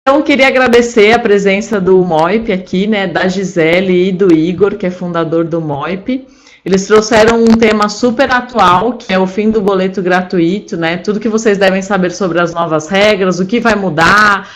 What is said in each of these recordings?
Então, queria agradecer a presença do Moip aqui, né, da Gisele e do Igor, que é fundador do Moip. Eles trouxeram um tema super atual, que é o fim do boleto gratuito, né? Tudo que vocês devem saber sobre as novas regras, o que vai mudar,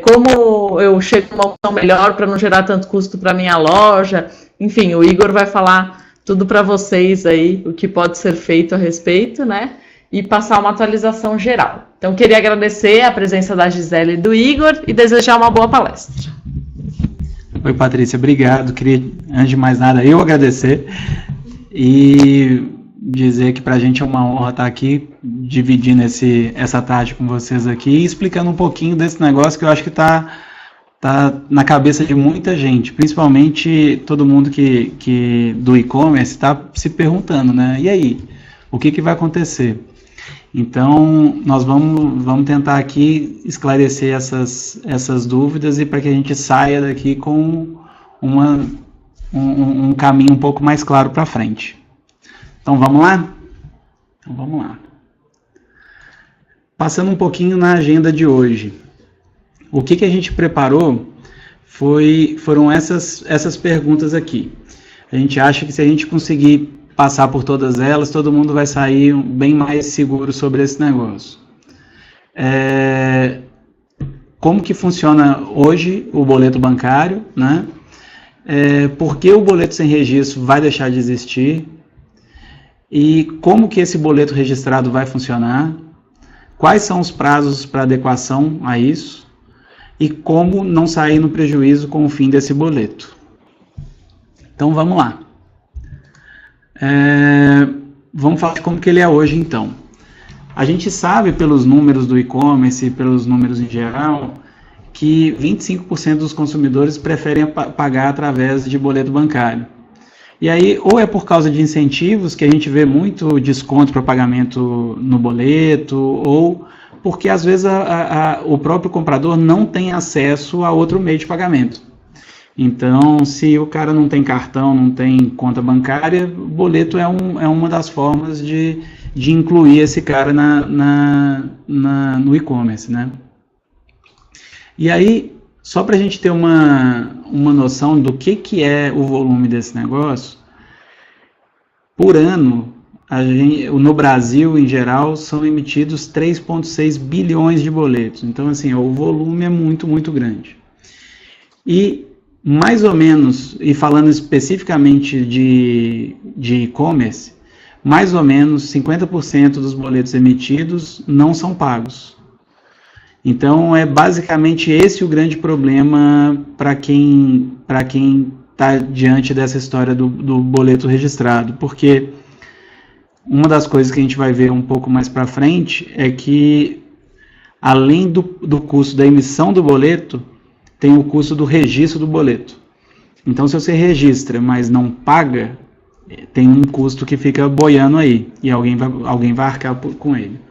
como eu chego a uma opção melhor para não gerar tanto custo para minha loja. Enfim, o Igor vai falar tudo para vocês aí, o que pode ser feito a respeito, né? E passar uma atualização geral. Então, queria agradecer a presença da Gisele e do Igor e desejar uma boa palestra. Oi, Patrícia, obrigado. Queria, antes de mais nada, eu agradecer e dizer que para a gente é uma honra estar aqui dividindo essa tarde com vocês aqui e explicando um pouquinho desse negócio que eu acho que está na cabeça de muita gente, principalmente todo mundo que do e-commerce está se perguntando, né? E aí, o que vai acontecer? Então, nós vamos tentar aqui esclarecer essas dúvidas e para que a gente saia daqui com um caminho um pouco mais claro para frente. Então, vamos lá? Então, vamos lá. Passando um pouquinho na agenda de hoje. O que a gente preparou foram essas perguntas aqui. A gente acha que se a gente conseguir passar por todas elas, todo mundo vai sair bem mais seguro sobre esse negócio. Como que funciona hoje o boleto bancário, né? Por que o boleto sem registro vai deixar de existir? E como que esse boleto registrado vai funcionar? Quais são os prazos para adequação a isso? E como não sair no prejuízo com o fim desse boleto? Então, vamos lá. Vamos falar de como que ele é hoje, então. A gente sabe pelos números do e-commerce e pelos números em geral que 25% dos consumidores preferem pagar através de boleto bancário. E aí, ou é por causa de incentivos, que a gente vê muito desconto para pagamento no boleto, ou porque às vezes o próprio comprador não tem acesso a outro meio de pagamento. Então, se o cara não tem cartão, não tem conta bancária, o boleto é uma das formas de incluir esse cara no e-commerce, né? E aí, só para a gente ter uma noção do que é o volume desse negócio, por ano, no Brasil, em geral, são emitidos 3,6 bilhões de boletos. Então, assim, o volume é muito, muito grande. E mais ou menos, e falando especificamente de e-commerce, mais ou menos 50% dos boletos emitidos não são pagos. Então, é basicamente esse o grande problema para quem está diante dessa história do boleto registrado, porque uma das coisas que a gente vai ver um pouco mais para frente é que, além do custo da emissão do boleto, tem o custo do registro do boleto. Então, se você registra, mas não paga, tem um custo que fica boiando aí, e alguém vai arcar com ele.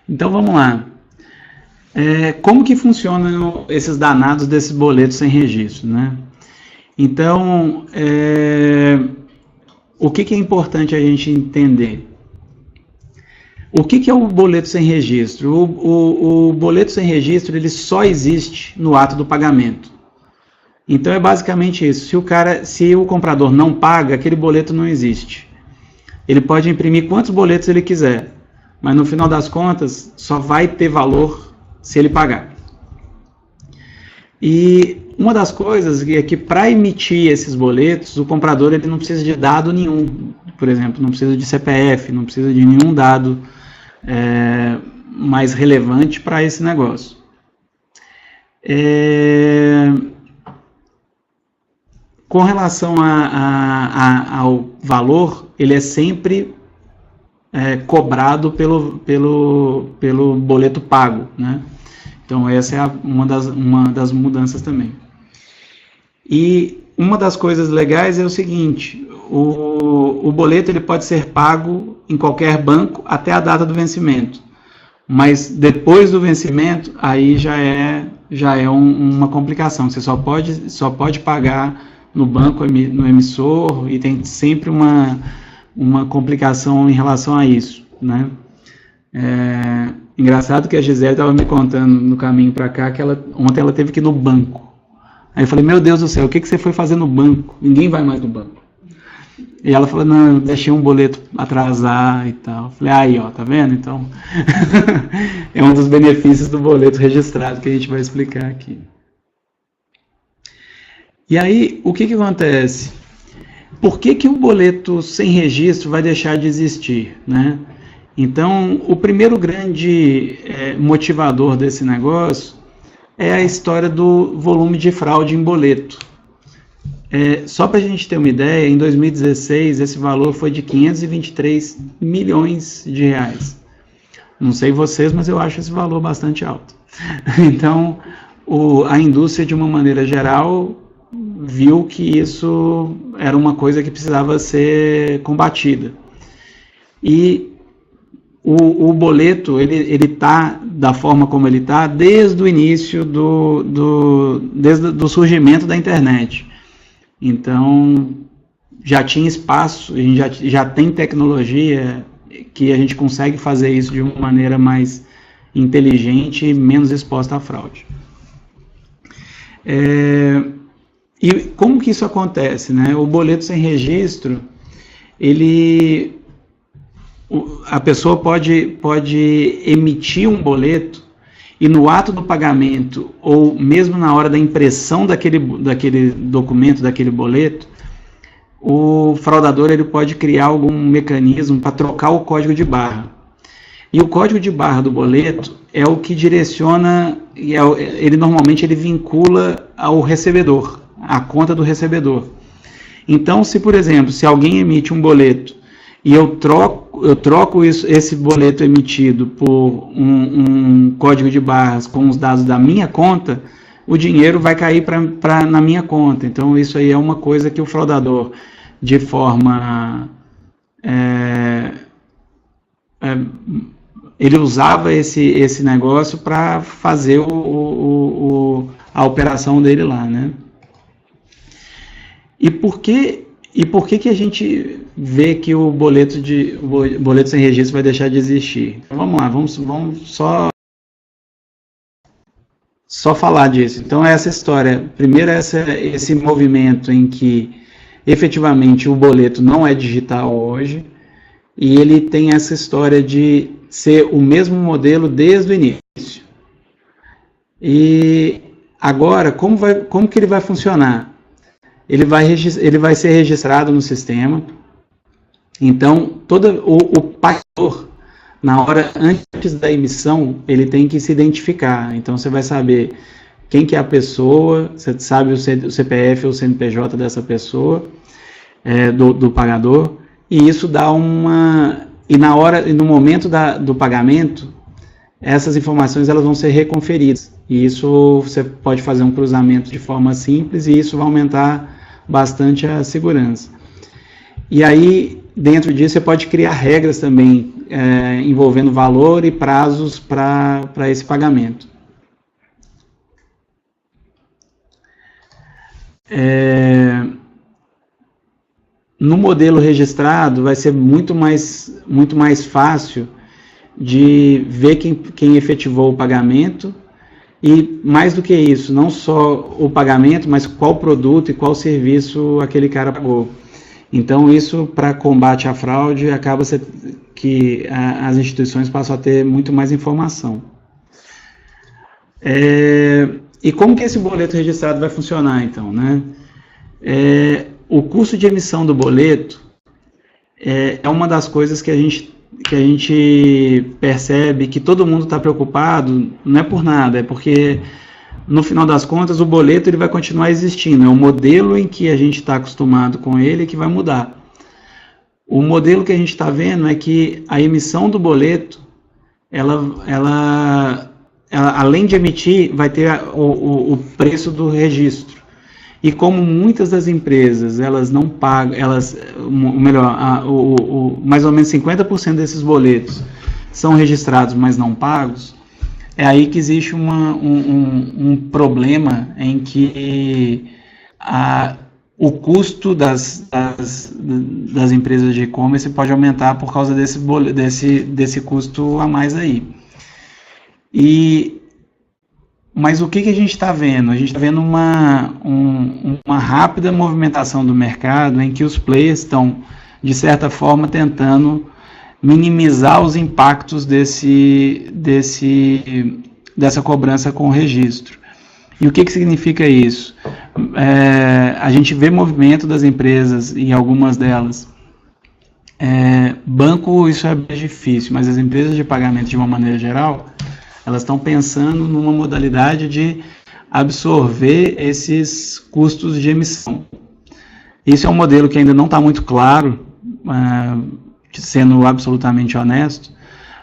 Então, vamos lá. Como que funcionam esses danados desses boletos sem registro, né? Então, o que é importante a gente entender? O que é o boleto sem registro? O boleto sem registro, ele só existe no ato do pagamento. Então, é basicamente isso. Se o comprador não paga, aquele boleto não existe. Ele pode imprimir quantos boletos ele quiser, mas no final das contas, só vai ter valor se ele pagar. E uma das coisas é que para emitir esses boletos, o comprador ele não precisa de dado nenhum. Por exemplo, não precisa de CPF, não precisa de nenhum dado mais relevante para esse negócio. Com relação ao valor, ele é sempre cobrado pelo boleto pago, né? Então, essa é uma das mudanças também. E uma das coisas legais é o seguinte: o boleto ele pode ser pago em qualquer banco até a data do vencimento, mas depois do vencimento, aí já é uma complicação. Você só pode pagar no banco, no emissor, e tem sempre uma complicação em relação a isso, né? Engraçado que a Gisele estava me contando no caminho para cá que ontem ela teve que ir no banco. Aí eu falei, meu Deus do céu, o que você foi fazer no banco? Ninguém vai mais no banco. E ela falou, não, eu deixei um boleto atrasar e tal. Eu falei, aí, ó, tá vendo? Então, é um dos benefícios do boleto registrado que a gente vai explicar aqui. E aí, o que acontece? Por que o boleto sem registro vai deixar de existir, né? Então, o primeiro grande motivador desse negócio é a história do volume de fraude em boleto. Só para a gente ter uma ideia, em 2016 esse valor foi de 523 milhões de reais. Não sei vocês, mas eu acho esse valor bastante alto. Então, a indústria, de uma maneira geral, viu que isso era uma coisa que precisava ser combatida. E o boleto, ele está da forma como ele está desde o início desde o surgimento da internet. Então, já tinha espaço, a gente já tem tecnologia que a gente consegue fazer isso de uma maneira mais inteligente e menos exposta à fraude. E como que isso acontece, né? O boleto sem registro, a pessoa pode emitir um boleto e no ato do pagamento, ou mesmo na hora da impressão daquele documento, daquele boleto, o fraudador ele pode criar algum mecanismo para trocar o código de barra. E o código de barra do boleto é o que direciona, ele normalmente vincula ao recebedor, à conta do recebedor. Então, por exemplo, se alguém emite um boleto e eu troco esse boleto emitido por um código de barras com os dados da minha conta, o dinheiro vai cair na minha conta. Então, isso aí é uma coisa que o fraudador, de forma... ele usava esse negócio para fazer a operação dele lá, né? E por que a gente vê que o boleto sem registro vai deixar de existir? Então, vamos lá, vamos só falar disso. Então, essa história, primeiro esse movimento em que efetivamente o boleto não é digital hoje, e ele tem essa história de ser o mesmo modelo desde o início. E agora, como que ele vai funcionar? Ele vai ser registrado no sistema. Então, todo o pagador, na hora antes da emissão, ele tem que se identificar. Então, você vai saber quem que é a pessoa, você sabe o CPF ou o CNPJ dessa pessoa, do pagador, e isso dá e no momento do pagamento, essas informações elas vão ser reconferidas. E isso você pode fazer um cruzamento de forma simples e isso vai aumentar bastante a segurança. E aí, dentro disso, você pode criar regras também envolvendo valor e prazos para esse pagamento. No modelo registrado, vai ser muito mais fácil de ver quem efetivou o pagamento e, mais do que isso, não só o pagamento, mas qual produto e qual serviço aquele cara pagou. Então, isso, para combate à fraude, acaba que as instituições passam a ter muito mais informação. E como que esse boleto registrado vai funcionar, então, né? O custo de emissão do boleto é uma das coisas que a gente percebe que todo mundo está preocupado, não é por nada, é porque, no final das contas, o boleto ele vai continuar existindo, é o modelo em que a gente está acostumado com ele que vai mudar. O modelo que a gente está vendo é que a emissão do boleto, ela além de emitir, vai ter o preço do registro. E como muitas das empresas, elas não pagam, mais ou menos 50% desses boletos são registrados, mas não pagos, é aí que existe um problema em que o custo das empresas de e-commerce pode aumentar por causa desse custo a mais aí. Mas o que a gente está vendo? A gente está vendo uma rápida movimentação do mercado em que os players estão, de certa forma, tentando minimizar os impactos dessa cobrança com registro. E o que significa isso? A gente vê movimento das empresas, em algumas delas. Banco, isso é bem difícil, mas as empresas de pagamento, de uma maneira geral, elas estão pensando numa modalidade de absorver esses custos de emissão. Isso é um modelo que ainda não está muito claro, sendo absolutamente honesto,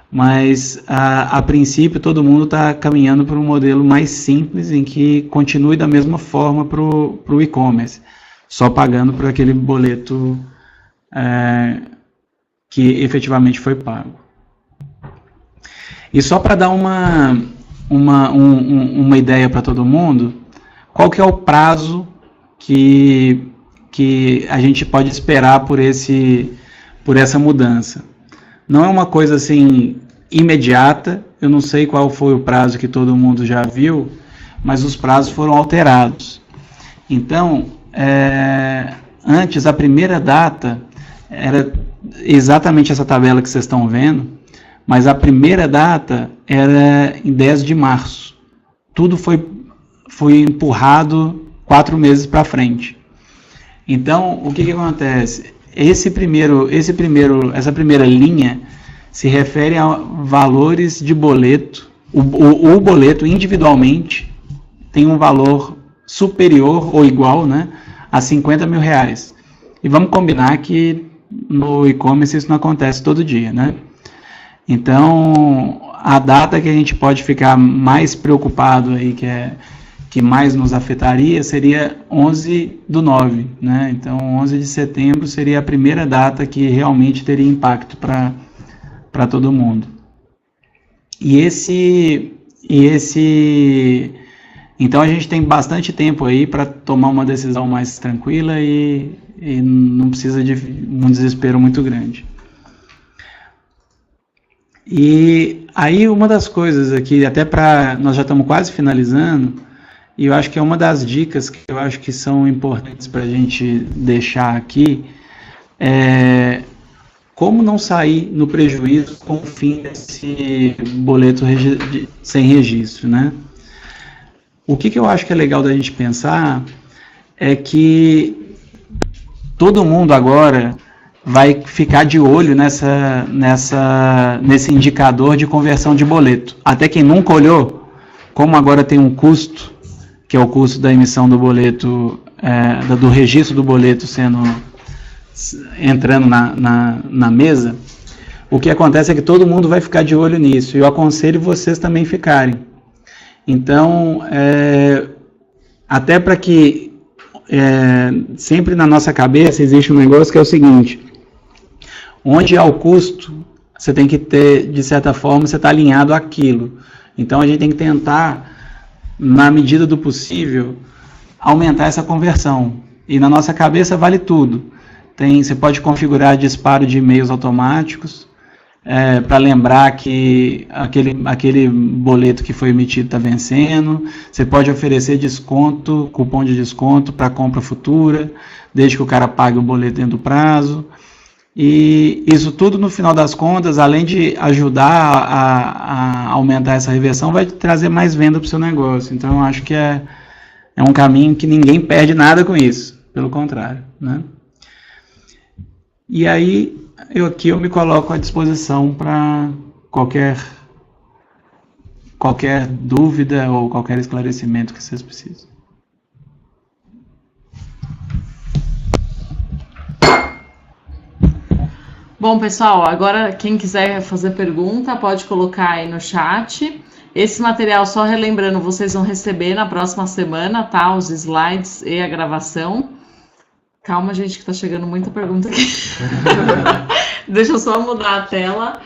mas a princípio todo mundo está caminhando para um modelo mais simples, em que continue da mesma forma para o e-commerce, só pagando por aquele boleto que efetivamente foi pago. E só para dar uma ideia para todo mundo, qual que é o prazo que a gente pode esperar por essa mudança? Não é uma coisa assim imediata, eu não sei qual foi o prazo que todo mundo já viu, mas os prazos foram alterados. Então, antes, a primeira data era exatamente essa tabela que vocês estão vendo, mas a primeira data era em 10 de março. Tudo foi empurrado 4 meses para frente. Então, o que acontece? Essa primeira linha se refere a valores de boleto. O boleto individualmente tem um valor superior ou igual, né, a R$50 mil. E vamos combinar que no e-commerce isso não acontece todo dia, né? Então, a data que a gente pode ficar mais preocupado aí, que mais nos afetaria, seria 11/9, né? Então, 11 de setembro seria a primeira data que realmente teria impacto para todo mundo. Então, a gente tem bastante tempo aí para tomar uma decisão mais tranquila e não precisa de um desespero muito grande. E aí uma das coisas aqui, nós já estamos quase finalizando, e eu acho que é uma das dicas que eu acho que são importantes para a gente deixar aqui, como não sair no prejuízo com o fim desse boleto sem registro, né? O que eu acho que é legal da gente pensar é que todo mundo agora vai ficar de olho nesse indicador de conversão de boleto. Até quem nunca olhou, como agora tem um custo, que é o custo da emissão do boleto, do registro do boleto entrando na mesa, o que acontece é que todo mundo vai ficar de olho nisso, e eu aconselho vocês também ficarem. Então, até para que sempre na nossa cabeça existe um negócio que é o seguinte: onde há o custo, você tem que ter, de certa forma, você está alinhado àquilo. Então, a gente tem que tentar, na medida do possível, aumentar essa conversão. E na nossa cabeça vale tudo. Você pode configurar disparo de e-mails automáticos, para lembrar que aquele boleto que foi emitido está vencendo. Você pode oferecer desconto, cupom de desconto para compra futura, desde que o cara pague o boleto dentro do prazo. E isso tudo, no final das contas, além de ajudar a aumentar essa reversão, vai trazer mais venda para o seu negócio. Então, eu acho que é um caminho que ninguém perde nada com isso, pelo contrário, né? E aí, eu me coloco à disposição para qualquer dúvida ou qualquer esclarecimento que vocês precisem. Bom, pessoal, agora quem quiser fazer pergunta pode colocar aí no chat. Esse material, só relembrando, vocês vão receber na próxima semana, tá? Os slides e a gravação. Calma, gente, que tá chegando muita pergunta aqui. Deixa eu só mudar a tela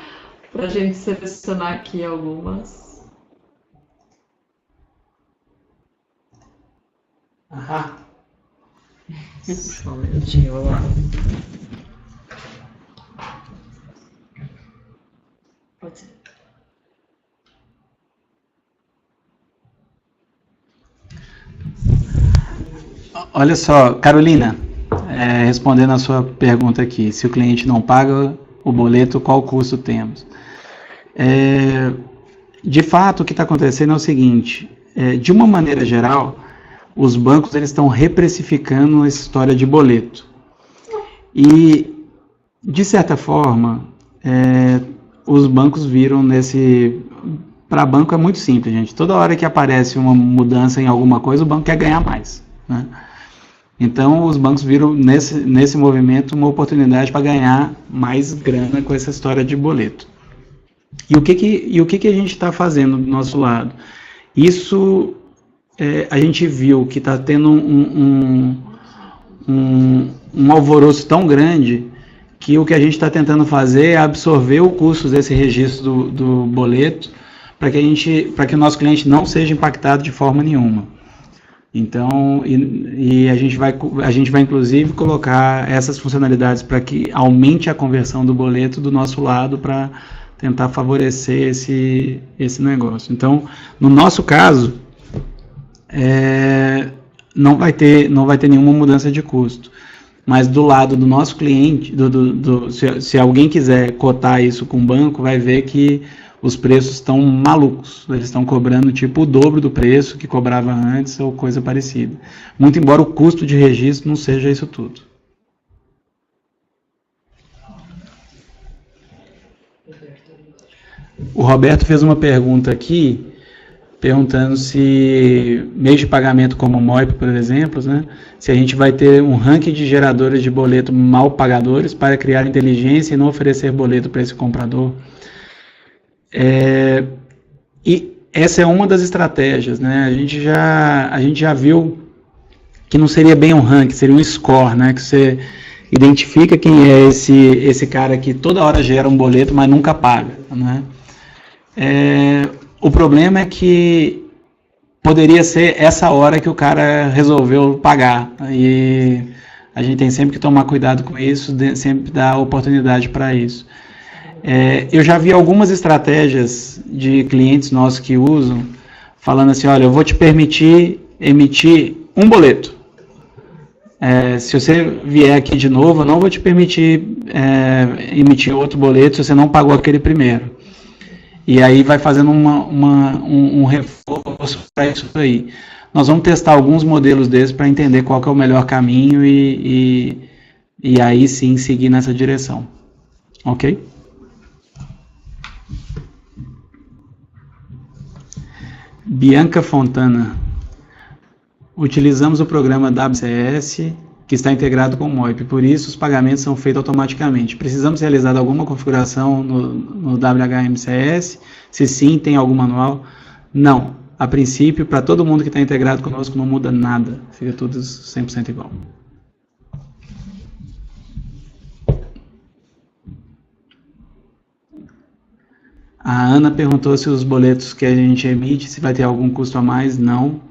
pra gente selecionar aqui algumas. Só um minutinho, vamos lá. Pode ser. Olha só, Carolina, respondendo a sua pergunta aqui, se o cliente não paga o boleto, qual custo temos? De fato, o que está acontecendo é o seguinte, de uma maneira geral, os bancos eles estão reprecificando essa história de boleto. E, de certa forma, os bancos viram nesse... Para banco é muito simples, gente. Toda hora que aparece uma mudança em alguma coisa, o banco quer ganhar mais, né? Então, os bancos viram nesse movimento uma oportunidade para ganhar mais grana com essa história de boleto. E o que a gente está fazendo do nosso lado? Isso, a gente viu que está tendo um alvoroço tão grande que o que a gente está tentando fazer é absorver o custo desse registro do boleto para que o nosso cliente não seja impactado de forma nenhuma. Então, a gente vai inclusive colocar essas funcionalidades para que aumente a conversão do boleto do nosso lado para tentar favorecer esse negócio. Então, no nosso caso, não vai ter nenhuma mudança de custo. Mas do lado do nosso cliente, se alguém quiser cotar isso com o banco, vai ver que os preços estão malucos. Eles estão cobrando tipo o dobro do preço que cobrava antes ou coisa parecida. Muito embora o custo de registro não seja isso tudo. O Roberto fez uma pergunta aqui, perguntando se meios de pagamento como o MOIP, por exemplo, né, se a gente vai ter um ranking de geradores de boleto mal pagadores para criar inteligência e não oferecer boleto para esse comprador. E essa é uma das estratégias, né? A gente já viu que não seria bem um ranking, seria um score, né? Que você identifica quem é esse cara que toda hora gera um boleto, mas nunca paga, né? O problema é que poderia ser essa hora que o cara resolveu pagar, e a gente tem sempre que tomar cuidado com isso, sempre dar oportunidade para isso. Eu já vi algumas estratégias de clientes nossos que usam, falando assim, olha, eu vou te permitir emitir um boleto. Se você vier aqui de novo, eu não vou te permitir emitir outro boleto se você não pagou aquele primeiro. E aí vai fazendo um reforço para isso aí. Nós vamos testar alguns modelos desses para entender qual que é o melhor caminho e aí sim seguir nessa direção. Ok? Bianca Fontana. Utilizamos o programa WCS, que está integrado com o MOIP, por isso os pagamentos são feitos automaticamente. Precisamos realizar alguma configuração no WHMCS? Se sim, tem algum manual? Não. A princípio, para todo mundo que está integrado conosco, não muda nada. Fica tudo 100% igual. A Ana perguntou se os boletos que a gente emite, se vai ter algum custo a mais. Não,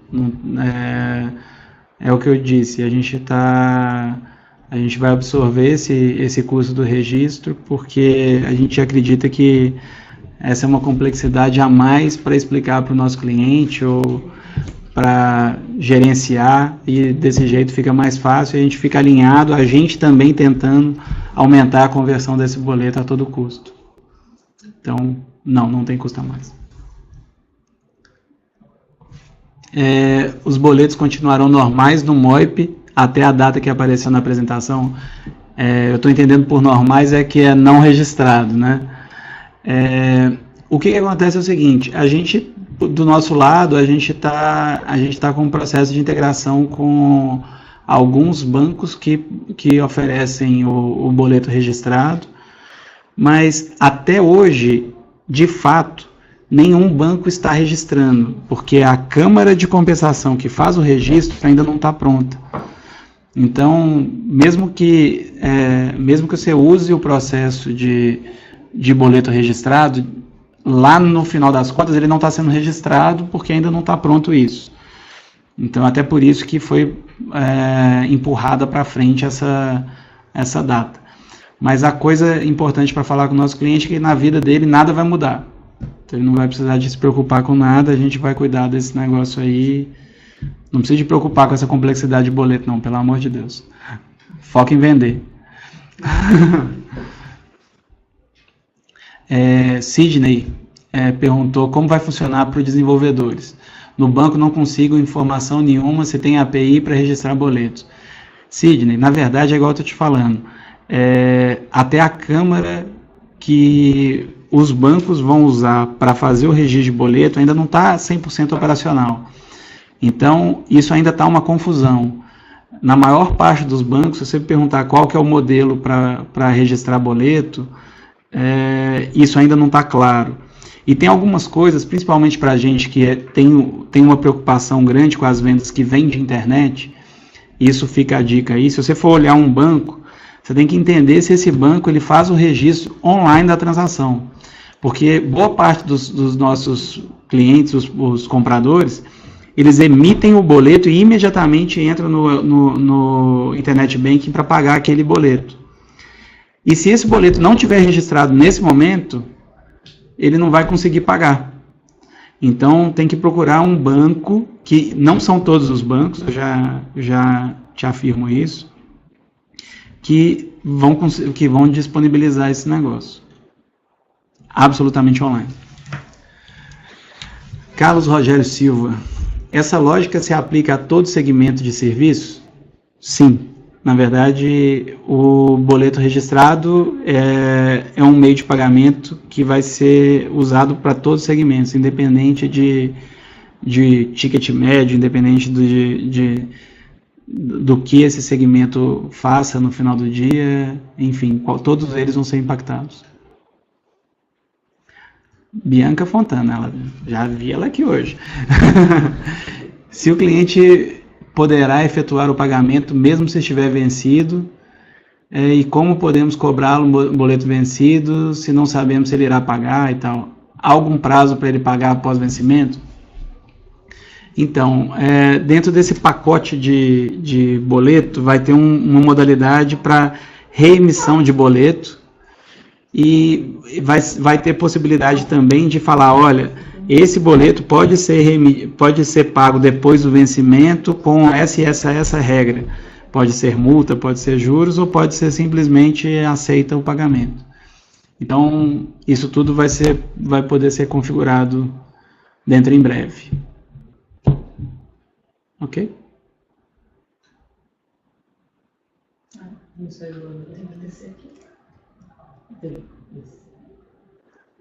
é o que eu disse, a gente vai absorver esse custo do registro, porque a gente acredita que essa é uma complexidade a mais para explicar para o nosso cliente ou para gerenciar, e desse jeito fica mais fácil, a gente fica alinhado, a gente também tentando aumentar a conversão desse boleto a todo custo. Então, não tem custo a mais. Os boletos continuarão normais no MOIP até a data que apareceu na apresentação. Eu estou entendendo por normais que é não registrado, né? O que acontece é o seguinte, a gente, do nosso lado, a gente tá com um processo de integração com alguns bancos que oferecem o boleto registrado, mas até hoje, de fato, nenhum banco está registrando, porque a Câmara de Compensação que faz o registro ainda não está pronta. Então, mesmo que você use o processo de boleto registrado, lá no final das contas ele não está sendo registrado porque ainda não está pronto isso. Então, até por isso que foi empurrada para frente essa data. Mas a coisa importante para falar com o nosso cliente é que na vida dele nada vai mudar. Então ele não vai precisar de se preocupar com nada, a gente vai cuidar desse negócio aí. Não precisa de preocupar com essa complexidade de boleto não, pelo amor de Deus. Foca em vender. Sidney perguntou como vai funcionar para os desenvolvedores. No banco não consigo informação nenhuma se tem API para registrar boletos. Sidney, na verdade é igual eu estou te falando. Até a Câmara que os bancos vão usar para fazer o registro de boleto ainda não está 100% operacional. Então, isso ainda está uma confusão. Na maior parte dos bancos, se você perguntar qual que é o modelo para registrar boleto, isso ainda não está claro. E tem algumas coisas, principalmente para a gente que tem uma preocupação grande com as vendas que vêm de internet, isso fica a dica aí. Se você for olhar um banco, você tem que entender se esse banco ele faz o registro online da transação. Porque boa parte dos nossos clientes, os compradores, eles emitem o boleto e imediatamente entram no Internet Banking para pagar aquele boleto. E se esse boleto não tiver registrado nesse momento, ele não vai conseguir pagar. Então tem que procurar um banco, que não são todos os bancos, eu já te afirmo isso, que vão disponibilizar esse negócio. Absolutamente online. Carlos Rogério Silva. Essa lógica se aplica a todo segmento de serviço? Sim. Na verdade, o boleto registrado é um meio de pagamento que vai ser usado para todos os segmentos, independente de ticket médio, independente do que esse segmento faça no final do dia, enfim, todos eles vão ser impactados. Bianca Fontana, já vi ela aqui hoje. Se o cliente poderá efetuar o pagamento mesmo se estiver vencido, e como podemos cobrá-lo um boleto vencido se não sabemos se ele irá pagar e tal? Há algum prazo para ele pagar após vencimento? Então, dentro desse pacote de boleto vai ter uma modalidade para reemissão de boleto, e vai ter possibilidade também de falar, olha, esse boleto pode ser pago depois do vencimento com essa regra. Pode ser multa, pode ser juros, ou pode ser simplesmente aceita o pagamento. Então, isso tudo vai poder ser configurado dentro em breve. Ok?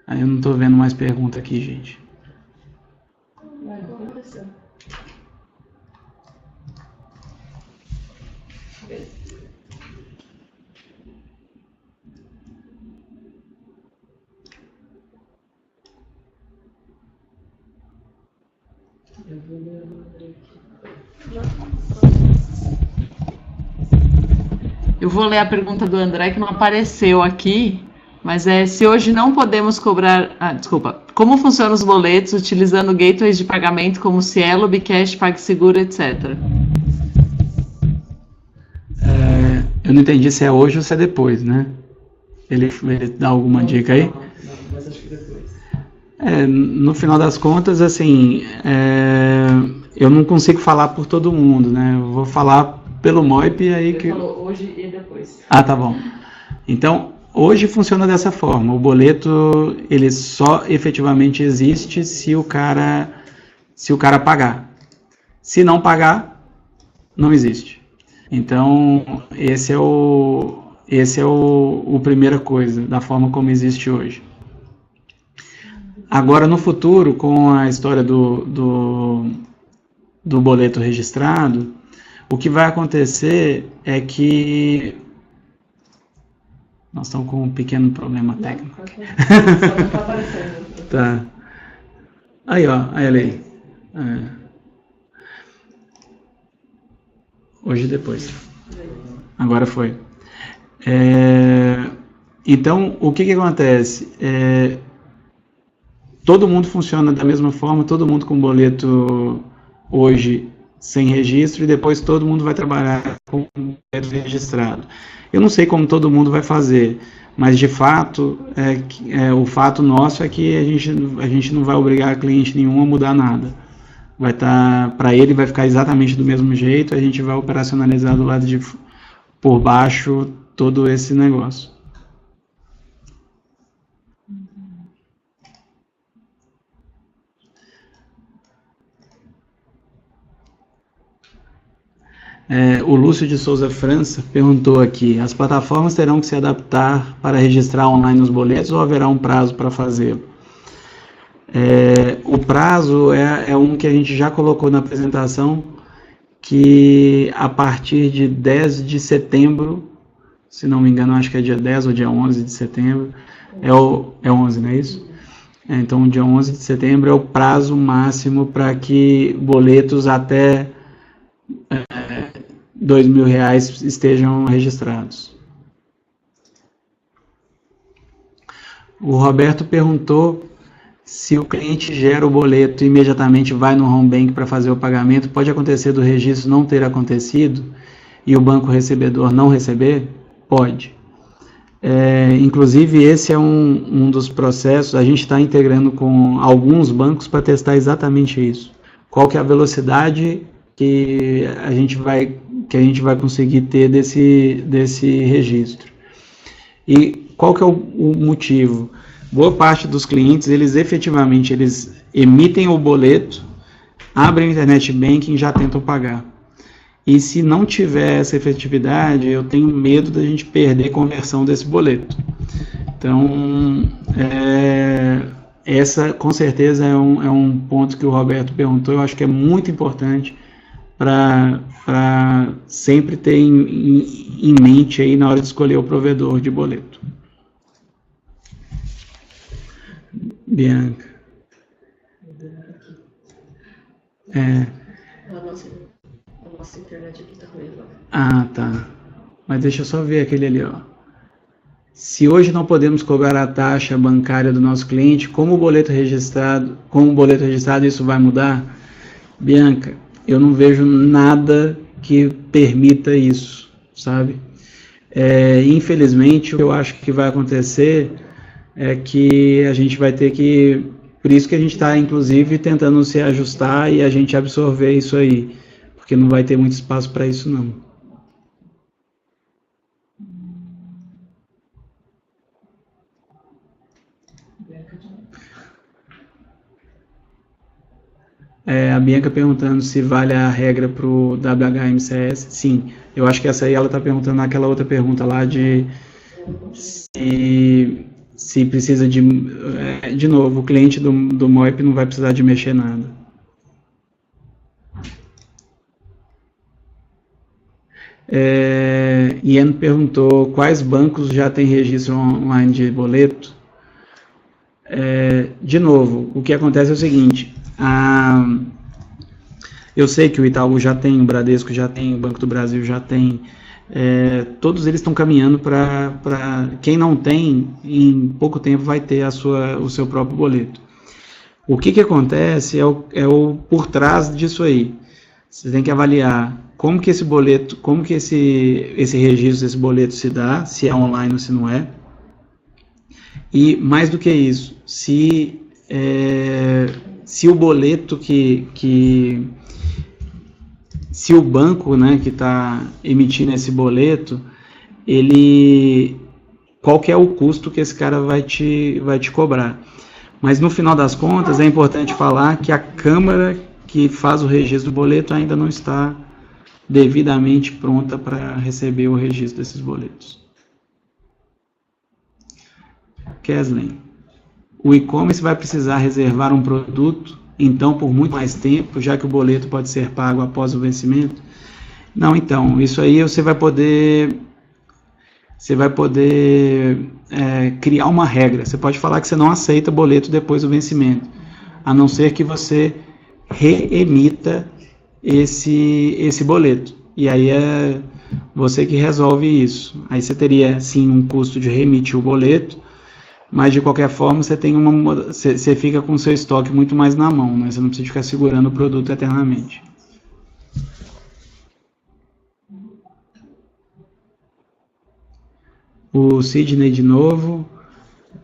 Aí eu não estou vendo mais pergunta aqui, gente. Eu vou ler a pergunta do André, que não apareceu aqui, mas se hoje não podemos cobrar... Como funcionam os boletos utilizando gateways de pagamento como Cielo, Bcash, PagSeguro, etc.? Eu não entendi se é hoje ou se é depois, né? Ele dá alguma dica aí? Mas acho que depois. No final das contas, assim, eu não consigo falar por todo mundo, né? Eu vou falar pelo MOIP aí Ele falou hoje e depois. Ah, tá bom. Então, hoje funciona dessa forma. O boleto, ele só efetivamente existe se o cara pagar. Se não pagar, não existe. Então, esse é o primeira coisa, da forma como existe hoje. Agora, no futuro, com a história do boleto registrado, o que vai acontecer é que... Nós estamos com um pequeno problema técnico. Só não está aparecendo. Tá. Aí, ó, a ela aí. Hoje e depois. Agora foi. Então, o que acontece? Todo mundo funciona da mesma forma, todo mundo com boleto hoje sem registro e depois todo mundo vai trabalhar com o boleto registrado. Eu não sei como todo mundo vai fazer, mas de fato, o fato nosso é que a gente não vai obrigar cliente nenhum a mudar nada. Vai estar, para ele vai ficar exatamente do mesmo jeito, a gente vai operacionalizar do lado de por baixo todo esse negócio. O Lúcio de Souza França perguntou aqui: as plataformas terão que se adaptar para registrar online os boletos ou haverá um prazo para fazê-lo? O prazo é um que a gente já colocou na apresentação, que a partir de 10 de setembro, se não me engano, acho que é dia 10 ou dia 11 de setembro, é 11, não é isso? Então, dia 11 de setembro é o prazo máximo para que boletos até R$2.000 estejam registrados. O Roberto perguntou se o cliente gera o boleto e imediatamente vai no home bank para fazer o pagamento, pode acontecer do registro não ter acontecido e o banco recebedor não receber? Pode. Inclusive, esse é um dos processos, a gente está integrando com alguns bancos para testar exatamente isso. Qual que é a velocidade que a gente vai conseguir ter desse registro. E qual que é o motivo? Boa parte dos clientes, eles efetivamente emitem o boleto, abrem o internet banking e já tentam pagar. E se não tiver essa efetividade, eu tenho medo da gente perder a conversão desse boleto. Então, essa com certeza é um ponto que o Roberto perguntou, eu acho que é muito importante para sempre ter em mente aí na hora de escolher o provedor de boleto. Bianca. A nossa internet aqui tá ruim agora. Ah, tá. Mas deixa eu só ver aquele ali, ó. Se hoje não podemos cobrar a taxa bancária do nosso cliente, com o boleto registrado isso vai mudar? Bianca, eu não vejo nada que permita isso, sabe? Infelizmente, o que eu acho que vai acontecer é que a gente vai ter que... Por isso que a gente está, inclusive, tentando se ajustar e a gente absorver isso aí, porque não vai ter muito espaço para isso, não. A Bianca perguntando se vale a regra para o WHMCS. Sim, eu acho que essa aí ela está perguntando naquela outra pergunta lá de se precisa de novo, o cliente do MOIP não vai precisar de mexer nada. Ian perguntou quais bancos já tem registro online de boleto. De novo, o que acontece é o seguinte, eu sei que o Itaú já tem, o Bradesco já tem, o Banco do Brasil já tem, todos eles estão caminhando para quem não tem, em pouco tempo vai ter o seu próprio boleto. O que acontece é o por trás disso aí. Você tem que avaliar como que esse boleto, como que esse registro desse boleto se dá, se é online ou se não é. E mais do que isso, se o boleto se o banco, né, que está emitindo esse boleto, qual que é o custo que esse cara vai te cobrar. Mas no final das contas é importante falar que a Câmara que faz o registro do boleto ainda não está devidamente pronta para receber o registro desses boletos. Kesley, o e-commerce vai precisar reservar um produto, então, por muito mais tempo, já que o boleto pode ser pago após o vencimento? Não, então, isso aí você vai poder criar uma regra. Você pode falar que você não aceita boleto depois do vencimento, a não ser que você reemita esse boleto. E aí é você que resolve isso. Aí você teria, sim, um custo de reemitir o boleto, mas de qualquer forma você fica com o seu estoque muito mais na mão, né? Você não precisa ficar segurando o produto eternamente. O Sidney de novo.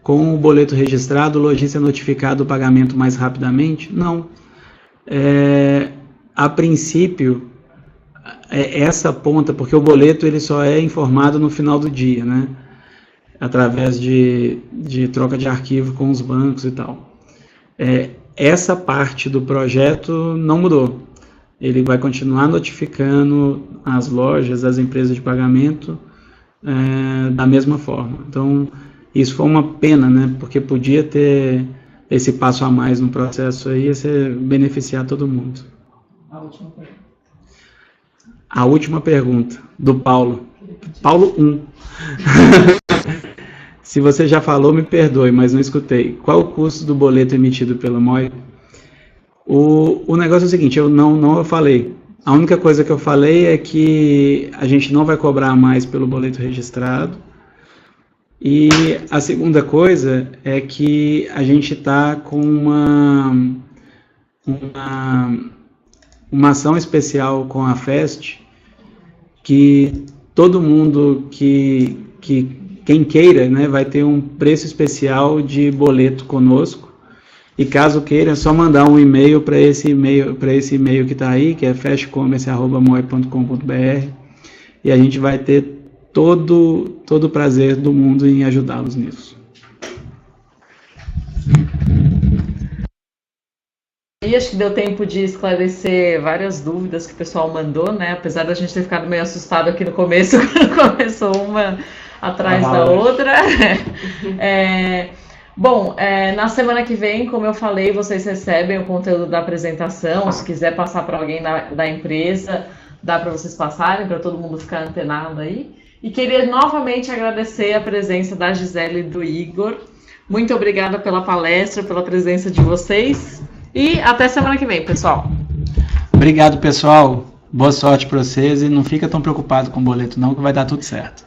Com o boleto registrado, o lojista é notificado do pagamento mais rapidamente? Não. A princípio, essa ponta, porque o boleto ele só é informado no final do dia, né? Através de troca de arquivo com os bancos e tal. Essa parte do projeto não mudou. Ele vai continuar notificando as lojas, as empresas de pagamento da mesma forma. Então, isso foi uma pena, né? Porque podia ter esse passo a mais no processo aí, ia beneficiar todo mundo. A última pergunta, do Paulo. Paulo 1. Se você já falou, me perdoe, mas não escutei. Qual o custo do boleto emitido pelo MOI? O negócio é o seguinte, eu não falei. A única coisa que eu falei é que a gente não vai cobrar mais pelo boleto registrado. E a segunda coisa é que a gente está com uma ação especial com a FEST, que todo mundo quem queira, né, vai ter um preço especial de boleto conosco. E caso queira, é só mandar um e-mail para esse e-mail que está aí, que é festcommerce@moi.com.br, e a gente vai ter todo o prazer do mundo em ajudá-los nisso. E acho que deu tempo de esclarecer várias dúvidas que o pessoal mandou, né? Apesar da gente ter ficado meio assustado aqui no começo, quando começou uma atrás da outra. Bom, na semana que vem, como eu falei, vocês recebem o conteúdo da apresentação. Se quiser passar para alguém da empresa, dá para vocês passarem, para todo mundo ficar antenado aí. E queria novamente agradecer a presença da Gisele e do Igor. Muito obrigada pela palestra, pela presença de vocês. E até semana que vem, pessoal. Obrigado, pessoal. Boa sorte para vocês e não fica tão preocupado com o boleto não, que vai dar tudo certo.